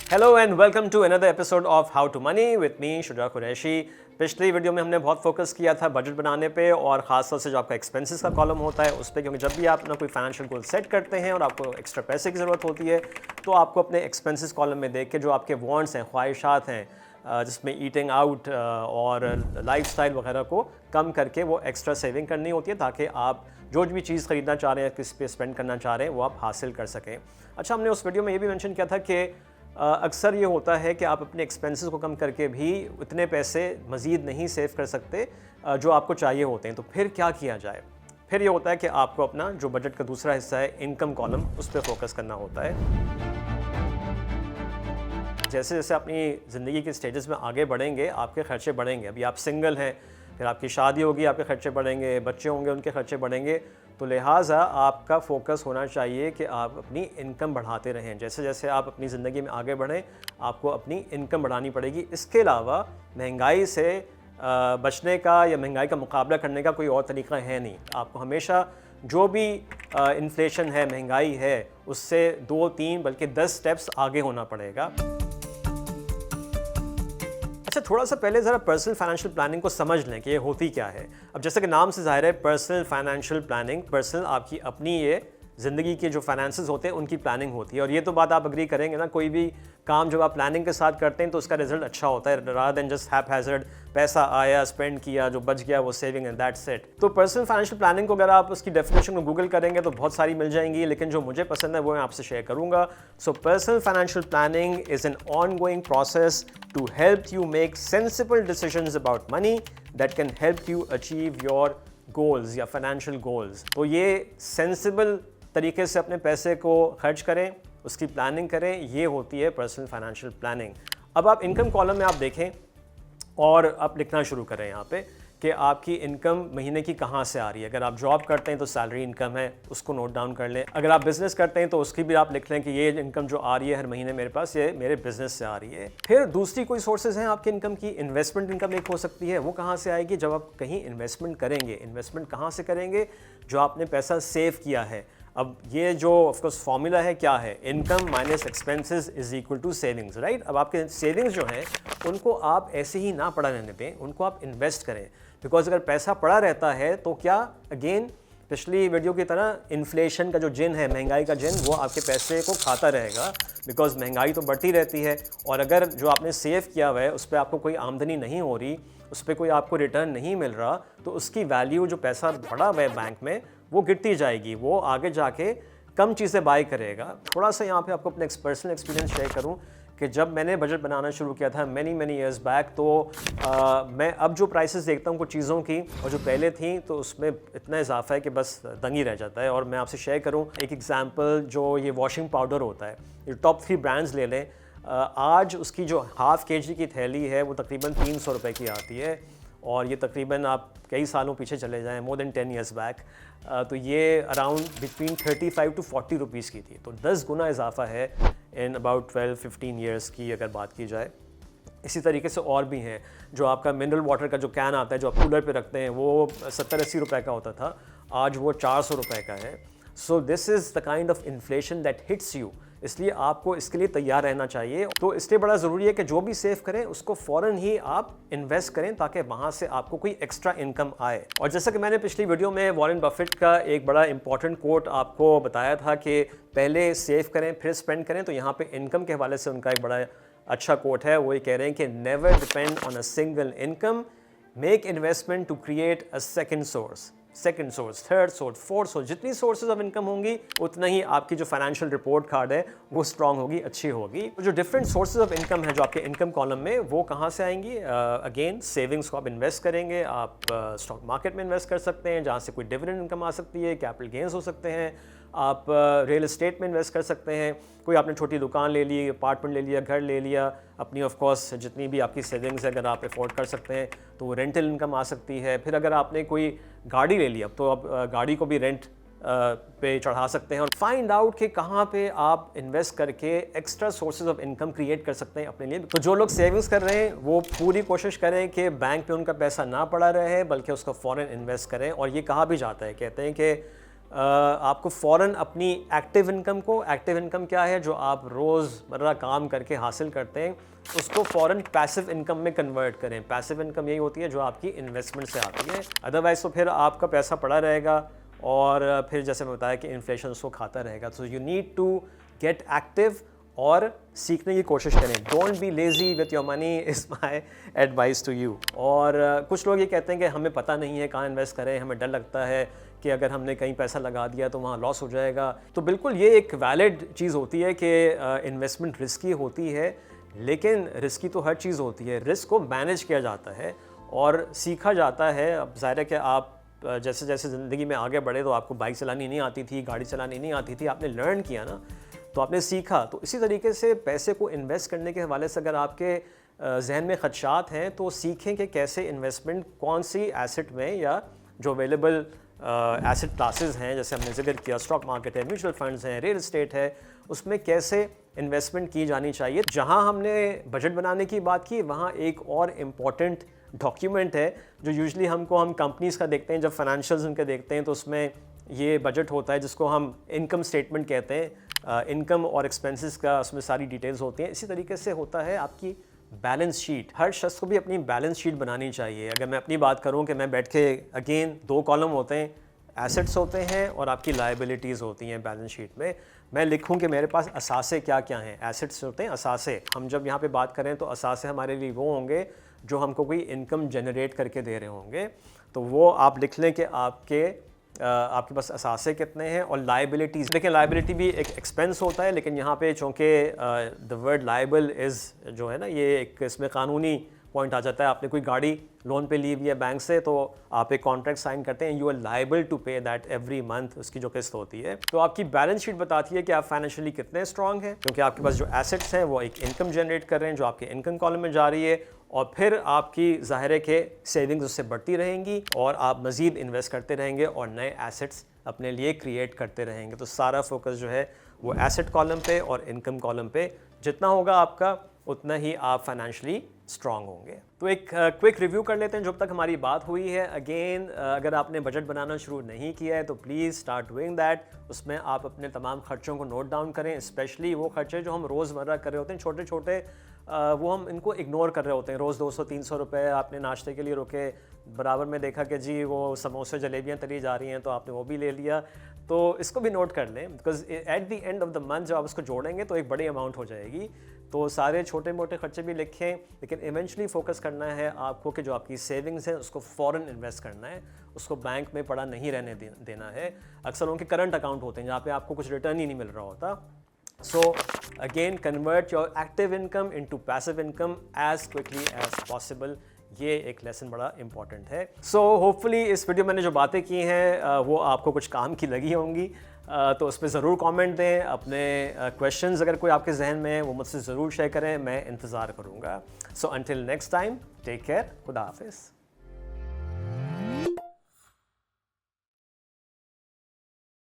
Hello and welcome to another episode of how to money with me Shuja Qureshi. पिछली video में हमने बहुत focus किया था बजट बनाने पे और ख़ासतौर से जो आपका एक्सपेंसेस का कॉलम होता है उस पर, क्योंकि जब भी आप अपना कोई फाइनेंशियल गोल सेट करते हैं और आपको एक्स्ट्रा पैसे की ज़रूरत होती है तो आपको अपने एक्सपेंसेस कॉलम में देख के जो आपके वांट्स हैं, ख्वाहिशात हैं, जिसमें ईटिंग आउट और लाइफस्टाइल वगैरह को कम करके वो एक्स्ट्रा सेविंग करनी होती है ताकि आप जो भी चीज़ ख़रीदना चाह रहे हैं, किस पे स्पेंड करना चाह रहे हैं, वो आप हासिल कर सकें। अच्छा, हमने उस वीडियो में ये भी मेंशन किया था कि अक्सर ये होता है कि आप अपने एक्सपेंसेस को कम करके भी इतने पैसे मज़ीद नहीं सेव कर सकते जो आपको चाहिए होते हैं। तो फिर क्या किया जाए? फिर ये होता है कि आपको अपना जो बजट का दूसरा हिस्सा है, इनकम कॉलम, उस पर फोकस करना होता है। जैसे जैसे अपनी ज़िंदगी के स्टेजेस में आगे बढ़ेंगे, आपके खर्चे बढ़ेंगे। अभी आप सिंगल हैं, फिर आपकी शादी होगी, आपके खर्चे बढ़ेंगे, बच्चे होंगे, उनके खर्चे बढ़ेंगे। तो लिहाजा आपका फ़ोकस होना चाहिए कि आप अपनी इनकम बढ़ाते रहें। जैसे जैसे आप अपनी ज़िंदगी में आगे बढ़ें, आपको अपनी इनकम बढ़ानी पड़ेगी। इसके अलावा महंगाई से बचने का या महंगाई का मुकाबला करने का कोई और तरीका है नहीं। आपको हमेशा जो भी इन्फ्लेशन है, महंगाई है, उससे 2-3 बल्कि 10 स्टेप्स आगे होना पड़ेगा। अच्छा, थोड़ा सा पहले ज़रा पर्सनल फाइनेंशियल प्लानिंग को समझ लें कि ये होती क्या है। अब जैसे कि नाम से ज़ाहिर है, पर्सनल फाइनेंशियल प्लानिंग, पर्सनल आपकी अपनी ये ज़िंदगी के जो फाइनेंसेस होते हैं उनकी प्लानिंग होती है। और ये तो बात आप अग्री करेंगे ना, कोई भी काम जब आप प्लानिंग के साथ करते हैं तो उसका रिजल्ट अच्छा होता है, रादर देन जस्ट हैपहैज़र्ड पैसा आया, स्पेंड किया, जो बच गया वो सेविंग एंड दैट्स इट। तो पर्सनल फाइनेंशियल प्लानिंग को अगर आप उसकी डेफिनेशन को गूगल करेंगे तो बहुत सारी मिल जाएंगी, लेकिन जो मुझे पसंद है वो मैं आपसे शेयर करूंगा। So personal financial planning is an ongoing process to help you make sensible decisions about money that can help you achieve your goals या financial goals। तो ये sensible तरीके से अपने पैसे को खर्च करें, उसकी प्लानिंग करें, ये होती है पर्सनल फाइनेंशियल प्लानिंग। अब आप इनकम कॉलम में आप देखें और आप लिखना शुरू करें यहाँ पे कि आपकी इनकम महीने की कहाँ से आ रही है। अगर आप जॉब करते हैं तो सैलरी इनकम है, उसको नोट डाउन कर लें। अगर आप बिज़नेस करते हैं तो उसकी भी आप लिख लें कि ये इनकम जो आ रही है हर महीने मेरे पास, ये मेरे बिज़नेस से आ रही है। फिर दूसरी कोई सोर्सेज हैं आपकी इनकम की। इन्वेस्टमेंट इनकम एक हो सकती है, वो कहाँ से आएगी? जब आप कहीं इन्वेस्टमेंट करेंगे। इन्वेस्टमेंट कहाँ से करेंगे? जो आपने पैसा सेव किया है। अब ये जो ऑफकोर्स फॉर्मूला है क्या है? Income minus expenses is equal to savings, right. अब आपके सेविंग्स जो हैं उनको आप ऐसे ही ना पड़ा रहने दें, उनको आप इन्वेस्ट करें। बिकॉज अगर पैसा पड़ा रहता है तो क्या, अगेन पिछली वीडियो की तरह, इन्फ्लेशन का जो जिन है, महंगाई का जिन, वो आपके पैसे को खाता रहेगा। बिकॉज महंगाई तो बढ़ती रहती है और अगर जो आपने सेव किया हुआ है उस पर आपको कोई आमदनी नहीं हो रही, उस पर कोई आपको रिटर्न नहीं मिल रहा, तो उसकी वैल्यू, जो पैसा पड़ा हुआ है बैंक में, वो गिरती जाएगी। वो आगे जाके कम चीज़ें बाय करेगा। थोड़ा सा यहाँ पे आपको अपने पर्सनल एक्सपीरियंस शेयर करूँ कि जब मैंने बजट बनाना शुरू किया था मैनी ईयर्स बैक, तो मैं अब जो प्राइसेस देखता हूँ कुछ चीज़ों की और जो पहले थी, तो उसमें इतना इजाफा है कि बस दंग ही रह जाता है। और मैं आपसे शेयर करूँ एक एग्जांपल, जो ये वॉशिंग पाउडर होता है, ये टॉप 3 ब्रांड्स ले लें। आज उसकी जो ½ kg की थैली है वो तकरीबन 300 रुपये की आती है और ये तकरीबन आप कई सालों पीछे चले जाएं, मोर देन 10 ईयर्स बैक, तो ये अराउंड बिटवीन 35 to 40 रुपीज़ की थी। तो 10 गुना इजाफा है इन अबाउट 12-15 ईयर्स की अगर बात की जाए। इसी तरीके से और भी हैं। जो आपका मिनरल वाटर का जो कैन आता है, जो आप कूलर पे रखते हैं, वो 70-80 रुपये का होता था, आज वो 400 रुपये का है। So this is the kind of inflation that hits you. इसलिए आपको इसके लिए तैयार रहना चाहिए। तो इसलिए बड़ा ज़रूरी है कि जो भी सेव करें उसको फ़ौरन ही आप इन्वेस्ट करें ताकि वहाँ से आपको कोई एक्स्ट्रा इनकम आए। और जैसा कि मैंने पिछली वीडियो में वॉरेन बफेट का एक बड़ा इंपॉर्टेंट कोट आपको बताया था कि पहले सेव करें फिर स्पेंड करें, तो यहाँ पे इनकम के हवाले से उनका एक बड़ा अच्छा कोट है। वो ये कह रहे हैं कि never depend on a single income, make investment to create a second source, second source, third source, fourth source. जितनी सोर्सेज ऑफ इनकम होंगी उतना ही आपकी जो फाइनेंशियल रिपोर्ट कार्ड है वो स्ट्रांग होगी, अच्छी होगी। तो जो डिफरेंट सोर्सेज ऑफ इनकम है जो आपके इनकम कॉलम में, वो कहाँ से आएंगी? अगेन सेविंग्स को आप इन्वेस्ट करेंगे, आप स्टॉक मार्केट में इन्वेस्ट कर सकते हैं जहाँ से कोई डिविडेंड इनकम आ सकती है, कैपिटल गेंस हो सकते हैं, आप रियल एस्टेट में इन्वेस्ट कर सकते हैं। कोई आपने छोटी दुकान ले ली, अपार्टमेंट ले लिया, घर ले लिया, अपनी ऑफ कोर्स जितनी भी आपकी सेविंग्स है अगर आप अफोर्ड कर सकते हैं तो रेंटल इनकम आ सकती है। फिर अगर आपने कोई गाड़ी ले ली, अब तो आप गाड़ी को भी रेंट पे चढ़ा सकते हैं। और फाइंड आउट कि कहाँ पे आप इन्वेस्ट करके extra sources of income create कर सकते हैं अपने लिए। तो जो लोग सेविंग्स कर रहे हैं वो पूरी कोशिश करें कि बैंक पे उनका पैसा ना पड़ा रहे, बल्कि उसको फ़ौरन इन्वेस्ट करें। और ये कहा भी जाता है, कहते हैं कि आपको फ़ौरन अपनी एक्टिव इनकम को, एक्टिव इनकम क्या है, जो आप रोज़मर्रा काम करके हासिल करते हैं, उसको फ़ौरन पैसिव इनकम में कन्वर्ट करें। पैसिव इनकम यही होती है जो आपकी इन्वेस्टमेंट से आती है, अदरवाइज़ तो फिर आपका पैसा पड़ा रहेगा और फिर जैसे मैं बताया कि इन्फ्लेशन उसको खाता रहेगा। So you need to get active और सीखने की कोशिश करें। Don't be lazy with your money is my advice to you. और कुछ लोग ये कहते हैं कि हमें पता नहीं है कहाँ इन्वेस्ट करें, हमें डर लगता है कि अगर हमने कहीं पैसा लगा दिया तो वहाँ लॉस हो जाएगा। तो बिल्कुल ये एक वैलिड चीज़ होती है कि इन्वेस्टमेंट रिस्की होती है, लेकिन रिस्की तो हर चीज़ होती है। रिस्क को मैनेज किया जाता है और सीखा जाता है। अब ज़ाहिर है कि आप जैसे जैसे ज़िंदगी में आगे बढ़े तो आपको बाइक चलानी नहीं आती थी, गाड़ी चलानी नहीं आती थी, आपने लर्न किया ना, तो आपने सीखा। तो इसी तरीके से पैसे को इन्वेस्ट करने के हवाले से अगर आपके जहन में खदशात हैं तो सीखें कि कैसे इन्वेस्टमेंट कौन सी एसेट में या जो अवेलेबल एसेट क्लासेस हैं, जैसे हमने जिक्र किया स्टॉक मार्केट है, म्यूचुअल फंड्स हैं, रियल एस्टेट है, उसमें कैसे इन्वेस्टमेंट की जानी चाहिए। जहां हमने बजट बनाने की बात की, वहां एक और इम्पॉर्टेंट डॉक्यूमेंट है जो यूजुअली हम कंपनीज़ का देखते हैं, जब फाइनेंशियल्स उनके देखते हैं तो उसमें ये बजट होता है जिसको हम इनकम स्टेटमेंट कहते हैं। इनकम और एक्सपेंसेस का उसमें सारी डिटेल्स होती हैं। इसी तरीके से होता है आपकी बैलेंस शीट। हर शख्स को भी अपनी बैलेंस शीट बनानी चाहिए। अगर मैं अपनी बात करूं कि मैं बैठ के अगेन 2 कॉलम होते हैं, एसेट्स होते हैं और आपकी लायबिलिटीज़ होती हैं बैलेंस शीट में। मैं लिखूं कि मेरे पास असासे क्या क्या हैं। एसेट्स होते हैं असासे। हम जब यहाँ पे बात करें तो असासे हमारे लिए वो होंगे जो हमको कोई इनकम जनरेट करके दे रहे होंगे। तो वो आप लिख लें कि आपके पास असासे कितने हैं। और लायबिलिटीज़, देखिए लायबिलिटी भी एक एक्सपेंस होता है, लेकिन यहाँ पे चूँकि द वर्ड लायबल इज़ जो है ना, ये एक इसमें कानूनी पॉइंट आ जाता है। आपने कोई गाड़ी लोन पे ली हुई है बैंक से, तो आप एक कॉन्ट्रैक्ट साइन करते हैं, यू आर लायबल टू पे दैट एवरी मंथ, उसकी जो किस्त होती है। तो आपकी बैलेंस शीट बताती है कि आप फाइनेंशियली कितने स्ट्रांग हैं, क्योंकि आपके पास जो एसेट्स हैं वो एक इनकम जनरेट कर रहे हैं जो आपके इनकम कॉलम में जा रही है, और फिर आपकी ज़ाहिर है कि सेविंग्स उससे बढ़ती रहेंगी और आप मज़ीद इन्वेस्ट करते रहेंगे और नए एसेट्स अपने लिए क्रिएट करते रहेंगे। तो सारा फोकस जो है वो एसेट कॉलम पे और इनकम कॉलम पे जितना होगा आपका, उतना ही आप फाइनेंशियली स्ट्रांग होंगे। तो एक क्विक रिव्यू कर लेते हैं जब तक हमारी बात हुई है। अगेन, अगर आपने बजट बनाना शुरू नहीं किया है तो प्लीज़ स्टार्ट डूइंग दैट। उसमें आप अपने तमाम खर्चों को नोट डाउन करें, स्पेशली वो खर्चे जो हम रोज़मर्रा कर रहे होते हैं, छोटे छोटे, वो हम इनको इग्नोर कर रहे होते हैं। रोज़ 200-300 रुपये आपने नाश्ते के लिए रुके, बराबर में देखा कि जी वो समोसे जलेबियाँ तली जा रही हैं तो आपने वो भी ले लिया। तो इसको भी नोट कर लें, because at the end of the month जब आप उसको जोड़ेंगे तो एक बड़ी अमाउंट हो जाएगी। तो सारे छोटे मोटे खर्चे भी लिखें, लेकिन इवेंचुअली फोकस करना है आपको कि जो आपकी सेविंग्स है उसको फ़ौरन इन्वेस्ट करना है, उसको बैंक में पड़ा नहीं रहने देना है। अक्सर उनके करंट अकाउंट होते हैं जहाँ पे आपको कुछ रिटर्न ही नहीं मिल रहा होता। So again, convert your active income into passive income as quickly as possible. ये एक लेसन बड़ा इंपॉर्टेंट है। सो होपफुली इस वीडियो में मैंने जो बातें की हैं वो आपको कुछ काम की लगी होंगी। तो उस पर ज़रूर कमेंट दें। अपने क्वेश्चंस अगर कोई आपके जहन में है वो मुझसे ज़रूर शेयर करें, मैं इंतज़ार करूँगा। So until next time, take care, खुदा हाफिज़।